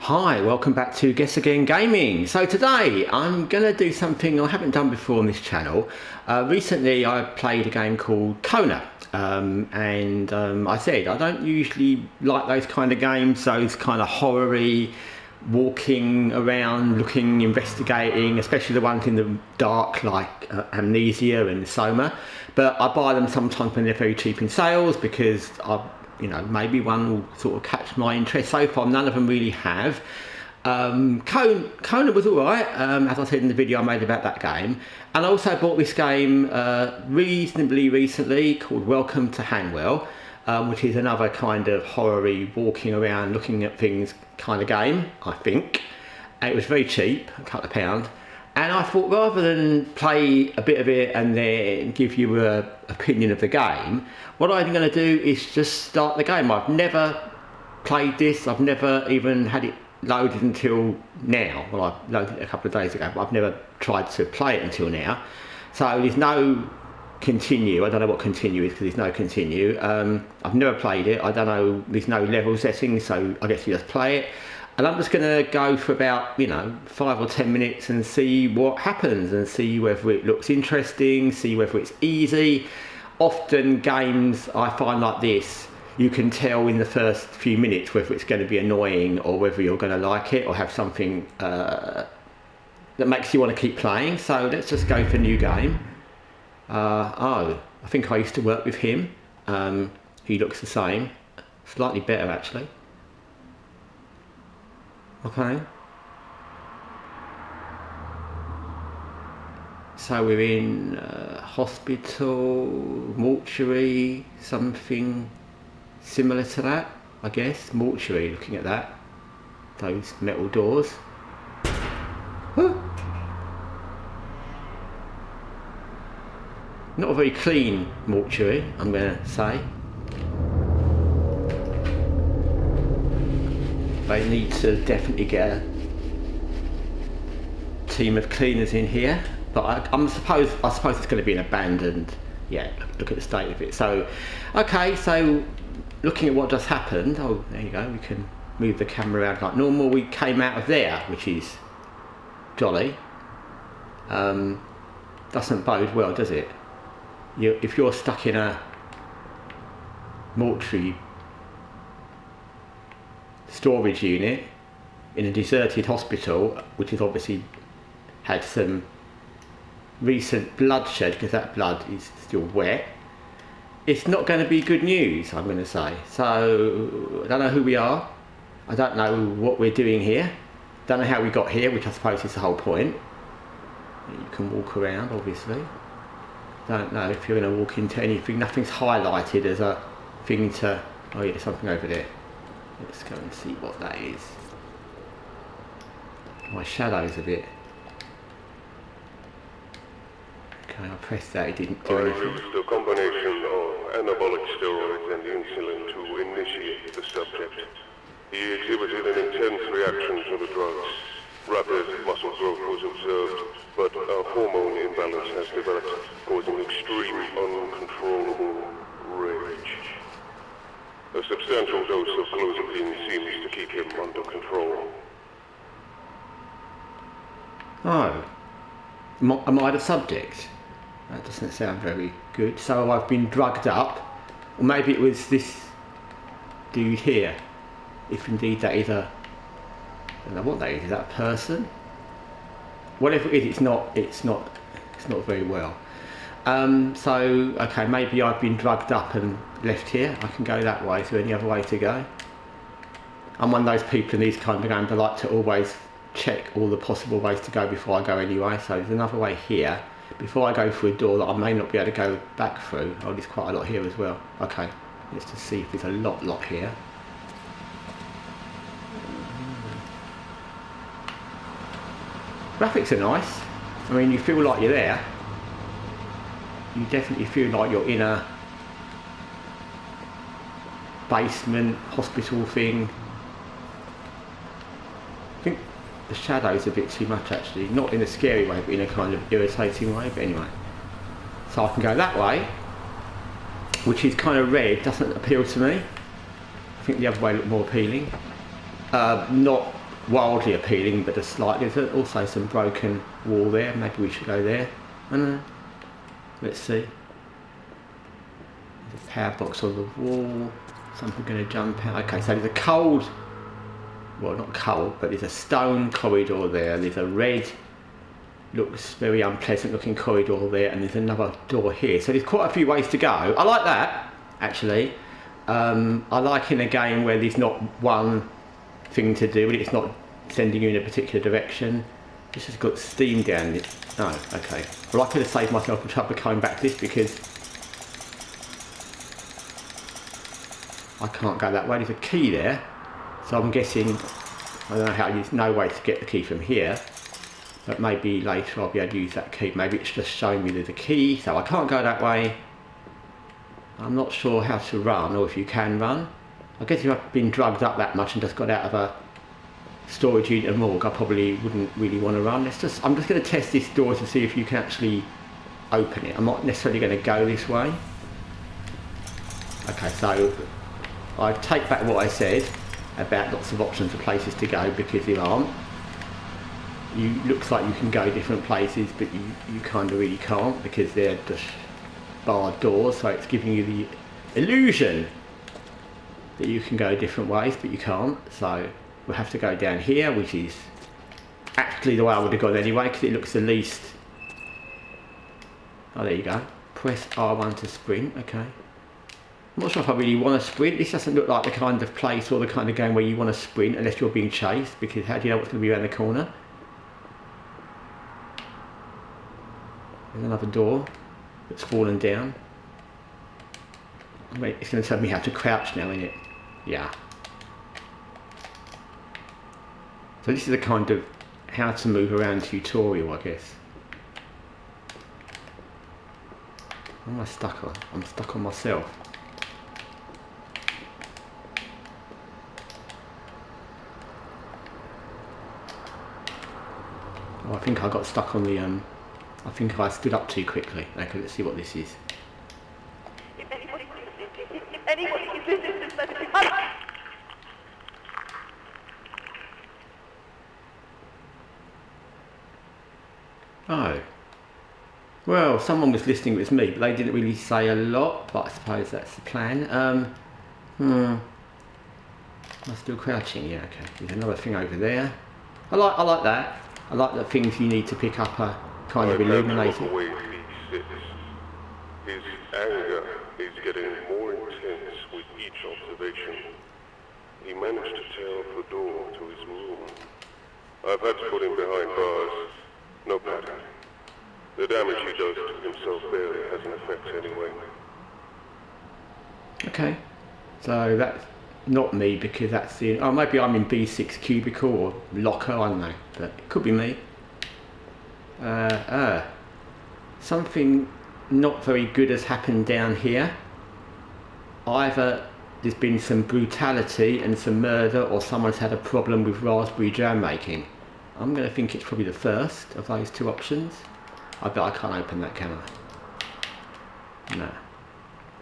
Hi, welcome back to Guessagaingaming. So today I'm going to do something I haven't done before on this channel. Recently I played a game called Kona, I said I don't usually like those kind of games, those kind of horror-y, walking around, looking, investigating, especially the ones in the dark like Amnesia and Soma. But I buy them sometimes when they're very cheap in sales because maybe one will sort of catch my interest. So far, none of them really have. Kona was alright, as I said in the video I made about that game. And I also bought this game reasonably recently called Welcome to Hanwell, which is another kind of horror-y, walking around, looking at things kind of game, I think. And it was very cheap, a couple of pounds. And I thought rather than play a bit of it and then give you an opinion of the game, what I'm going to do is just start the game. I've never played this, I've never even had it loaded until now. Well, I loaded it a couple of days ago, but I've never tried to play it until now. So there's no continue, I don't know what continue is because there's no continue. I've never played it, I don't know, there's no level settings, so I guess you just play it. And I'm just going to go for about 5 or 10 minutes and see what happens and see whether it looks interesting, see whether it's easy. Often games I find like this, you can tell in the first few minutes whether it's going to be annoying or whether you're going to like it or have something that makes you want to keep playing. So let's just go for new game. I think I used to work with him. He looks the same, slightly better actually. Okay, so we're in hospital, mortuary, something similar to that, I guess. Mortuary, looking at that, those metal doors. Huh. Not a very clean mortuary, I'm going to say. They need to definitely get a team of cleaners in here, but I suppose it's going to be an abandoned. Yeah, look at the state of it. So, okay, so looking at what just happened. Oh, there you go. We can move the camera around like normal. We came out of there, which is jolly. Doesn't bode well, does it? If you're stuck in a mortuary storage unit in a deserted hospital, which has obviously had some recent bloodshed because that blood is still wet, it's not going to be good news, I'm going to say. So I don't know who we are, I don't know what we're doing here, don't know how we got here, which I suppose is the whole point. You can walk around, obviously. Don't know if you're going to walk into anything. Nothing's highlighted as a thing to... oh yeah, there's something over there. Let's go and see what that is. My shadow's a bit... okay, I pressed that, it didn't do anything. I used a combination of anabolic steroids and insulin to initiate the subject. He exhibited an intense reaction to the drugs. Rapid muscle growth was observed, but a hormone imbalance has developed, causing extreme uncontrollable rage. A substantial dose of clozapine seems to keep him under control. Oh, am I the subject? That doesn't sound very good. So I've been drugged up, or maybe it was this dude here. If indeed that is a... I don't know what that is that a person? Whatever it is, it's not very well. So, okay, maybe I've been drugged up and left here. I can go that way. Is there any other way to go? I'm one of those people in these kind of games, I like to always check all the possible ways to go before I go anyway. So there's another way here. Before I go through a door that I may not be able to go back through. Oh, there's quite a lot here as well. Okay, let's just see if there's a lot here. Graphics are nice. I mean, you feel like you're there. You definitely feel like you're in a basement, hospital thing. I think the shadow's a bit too much actually. Not in a scary way, but in a kind of irritating way. But anyway. So I can go that way, which is kind of red, doesn't appeal to me. I think the other way looked more appealing. Not wildly appealing, but there's also some broken wall there. Maybe we should go there. I don't know. Let's see. There's a power box on the wall. Something going to jump out. Okay, so there's a cold, well not cold, but there's a stone corridor there. There's a red, looks very unpleasant looking corridor there, and there's another door here. So there's quite a few ways to go. I like that, actually. I like in a game where there's not one thing to do, it's not sending you in a particular direction. This has got steam down it. Oh, okay. Well, I could have saved myself the trouble of coming back to this because I can't go that way. There's a key there, so I'm guessing, I don't know how, there's no way to get the key from here, but maybe later I'll be able to use that key. Maybe it's just showing me there's a key, so I can't go that way. I'm not sure how to run, or if you can run. I guess if I've been drugged up that much and just got out of a storage unit or morgue, I probably wouldn't really want to run. I'm just going to test this door to see if you can actually open it. I'm not necessarily going to go this way. Okay, so I take back what I said about lots of options for places to go, because there aren't. Looks like you can go different places, but you kind of really can't, because they're just barred doors, so it's giving you the illusion that you can go different ways, but you can't. So we'll have to go down here, which is actually the way I would have gone anyway, because it looks the least... Oh, there you go. Press R1 to sprint. Okay. I'm not sure if I really want to sprint. This doesn't look like the kind of place or the kind of game where you want to sprint unless you're being chased, because how do you know what's going to be around the corner? There's another door that's fallen down. Wait, it's going to tell me how to crouch now, isn't it? Yeah. So this is a kind of how to move around tutorial, I guess. What am I stuck on? I'm stuck on myself. Oh, I think I got stuck on the I think I stood up too quickly. Okay, let's see what this is. If anybody is listening, let it be fun. Oh. Well, someone was listening with me, but they didn't really say a lot, but I suppose that's the plan. I'm still crouching, yeah, okay. There's another thing over there. I like that. I like that things you need to pick up are kind of illuminated. His anger is getting more intense with each observation. He managed to tear off the door to his room. I've had to put him behind bars. No pattern. The damage he does to himself barely has an effect anyway. Okay. So that's not me, because that's the... Oh, maybe I'm in B6 cubicle or locker, I don't know. But it could be me. Something not very good has happened down here. Either there's been some brutality and some murder, or someone's had a problem with raspberry jam making. I'm going to think it's probably the first of those two options. I bet I can't open that, can I? No.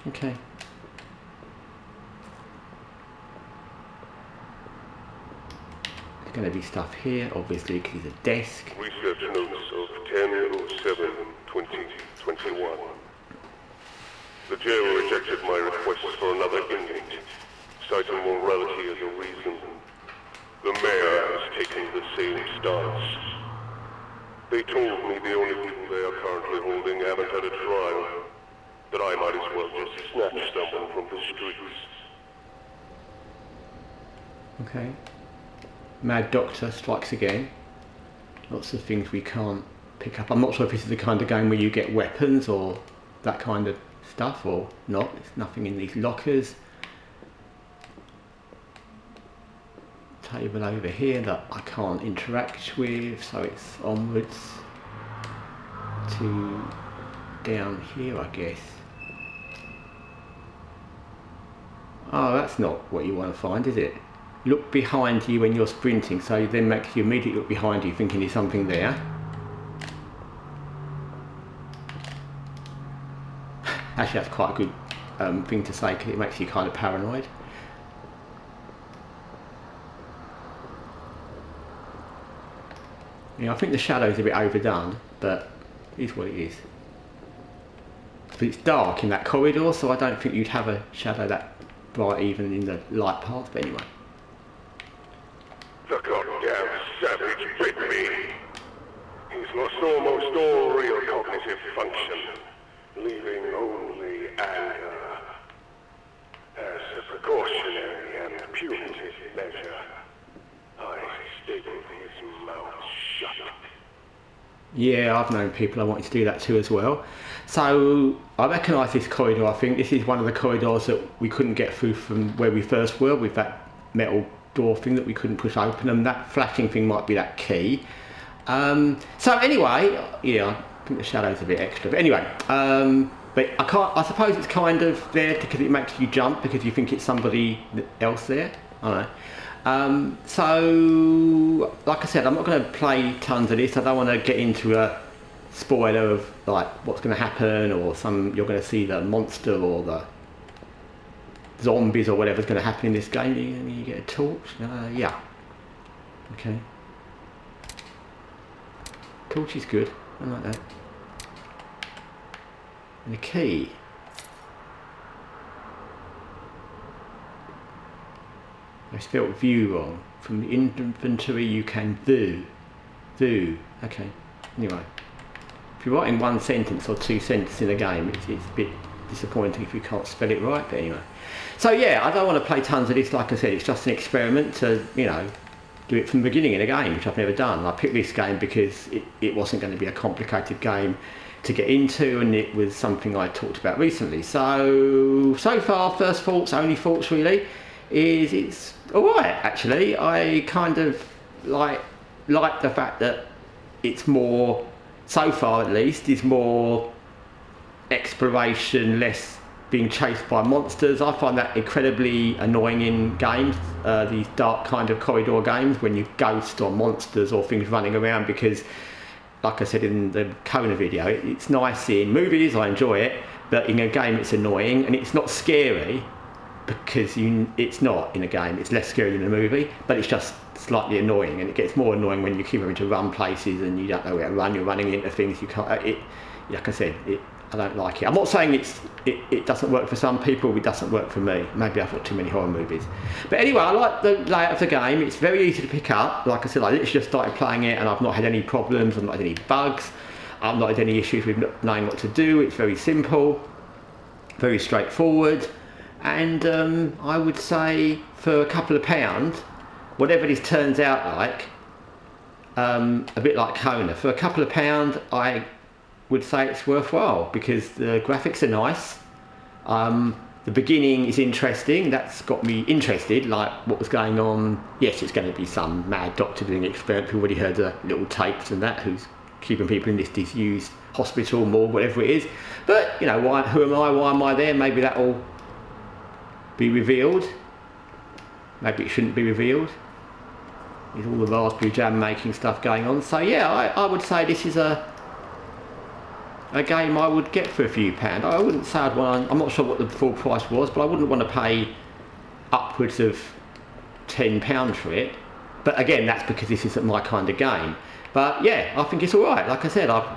Okay. There's going to be stuff here, obviously, because there's a desk. Research notes of 10/07/2021. The jail rejected my request for another inmate, citing morality as a reason. The mayor has taken the same stance. They told me the only people they are currently holding haven't had a trial, that I might as well just snatch someone from the streets. Okay. Mad Doctor strikes again. Lots of things we can't pick up. I'm not sure if this is the kind of game where you get weapons or that kind of stuff or not. There's nothing in these lockers. Table over here that I can't interact with, so it's onwards to down here, I guess. Oh, that's not what you want to find, is it? Look behind you when you're sprinting, so it then makes you immediately look behind you thinking there's something there. Actually, that's quite a good thing to say, because it makes you kind of paranoid. Yeah, I think the shadow's a bit overdone, but it is what it is. But it's dark in that corridor, so I don't think you'd have a shadow that bright even in the light path, but anyway. The goddamn savage bit me. He's lost almost all real cognitive function, leaving only anger. As a precautionary and punitive measure, I stapled his mouth shut. Yeah, I've known people I wanted to do that too as well. So I recognise this corridor. I think this is one of the corridors that we couldn't get through from where we first were, with that metal door thing that we couldn't push open, and that flashing thing might be that key. So anyway, yeah, I think the shadow's a bit extra, but anyway, but I suppose it's kind of there because it makes you jump because you think it's somebody else there. I don't know. So like I said, I'm not going to play tons of this. I don't want to get into a spoiler of like what's going to happen, or you're going to see the monster or the zombies or whatever's going to happen in this game. You get a torch. Yeah. Okay. Torch is good. I like that. And a key. I spelled view wrong. From the inventory you can view. Okay. Anyway. If you're writing one sentence or two sentences in a game, it's a bit disappointing if you can't spell it right, but anyway. So yeah, I don't want to play tons of this. Like I said, it's just an experiment to, you know, do it from the beginning in a game, which I've never done. I picked this game because it wasn't going to be a complicated game to get into, and it was something I talked about recently. So far, first thoughts, only thoughts really, is it's alright actually. I kind of like the fact that it's more, so far at least, is more exploration, less being chased by monsters. I find that incredibly annoying in games, these dark kind of corridor games, when you ghost or monsters or things running around, because like I said in the Kona video, it's nice in movies, I enjoy it, but in a game it's annoying, and it's not scary because it's not in a game, it's less scary than a movie, but it's just slightly annoying, and it gets more annoying when you keep having to run places and you don't know where to run, you're running into things you can't, like I said, I don't like it. I'm not saying it doesn't work for some people, it doesn't work for me. Maybe I've watched too many horror movies. But anyway, I like the layout of the game. It's very easy to pick up. Like I said, I literally just started playing it and I've not had any problems, I've not had any bugs, I've not had any issues with not knowing what to do. It's very simple, very straightforward, and I would say for a couple of pounds, whatever this turns out like, a bit like Kona, for a couple of pounds I would say it's worthwhile, because the graphics are nice, the beginning is interesting, that's got me interested, like what was going on. Yes, it's going to be some mad doctor doing experiments. We've already heard the little tapes and that, who's keeping people in this disused hospital, morgue, whatever it is, but you know, who am I, why am I there? Maybe that'll be revealed, maybe it shouldn't be revealed. There's all the raspberry jam making stuff going on. So yeah, I would say this is a game I would get for a few pounds. I wouldn't say I'd want, I'm not sure what the full price was, but I wouldn't want to pay upwards of £10 for it. But again, that's because this isn't my kind of game. But yeah, I think it's alright. Like I said, I've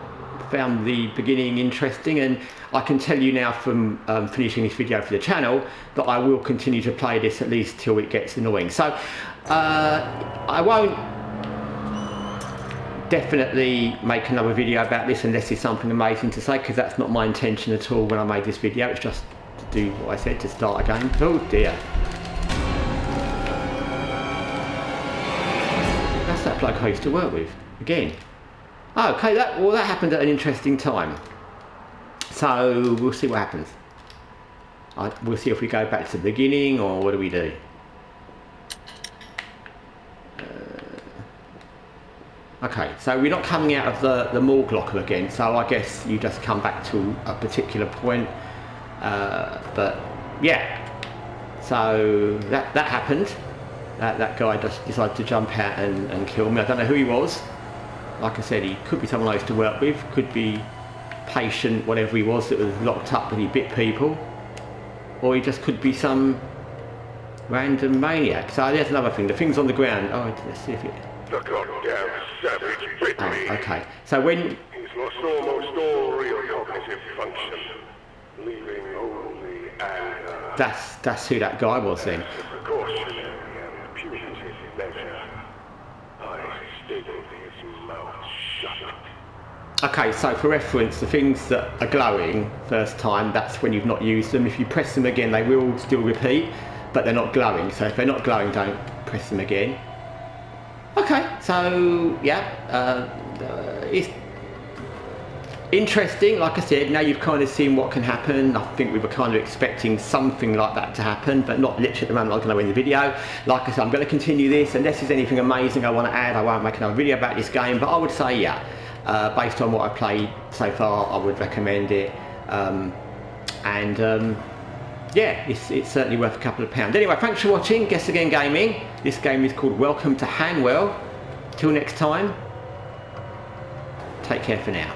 found the beginning interesting, and I can tell you now from finishing this video for the channel that I will continue to play this at least till it gets annoying. So I won't definitely make another video about this unless there's something amazing to say, because that's not my intention at all when I made this video. It's just to do what I said, to start a game. Oh dear. That's that bloke I used to work with again. Oh, okay, that happened at an interesting time. So we'll see what happens. We'll see if we go back to the beginning, or what do we do? Okay, so we're not coming out of the morgue locker again, so I guess you just come back to a particular point. But yeah, so that happened. That guy just decided to jump out and kill me. I don't know who he was. Like I said, he could be someone I used to work with, could be patient, whatever he was, that was locked up and he bit people, or he just could be some random maniac. So there's another thing, the thing's on the ground. Oh, let's see if it... The goddamn savage bit Basically, okay. So when... he's lost almost all real cognitive function, leaving only anger. That's who that guy was then. As a precautionary and punitive measure, I stapled his mouth shut. Okay, so for reference, the things that are glowing first time, that's when you've not used them. If you press them again, they will still repeat, but they're not glowing. So if they're not glowing, don't press them again. Okay, so yeah, it's interesting. Like I said, now you've kind of seen what can happen. I think we were kind of expecting something like that to happen, but not literally at the moment. I'm going to end the video. Like I said, I'm going to continue this. Unless there's anything amazing I want to add, I won't make another video about this game. But I would say, yeah, based on what I've played so far, I would recommend it. Yeah, it's certainly worth a couple of pounds. Anyway, thanks for watching Guessagaingaming. This game is called Welcome to Hanwell. Till next time, take care for now.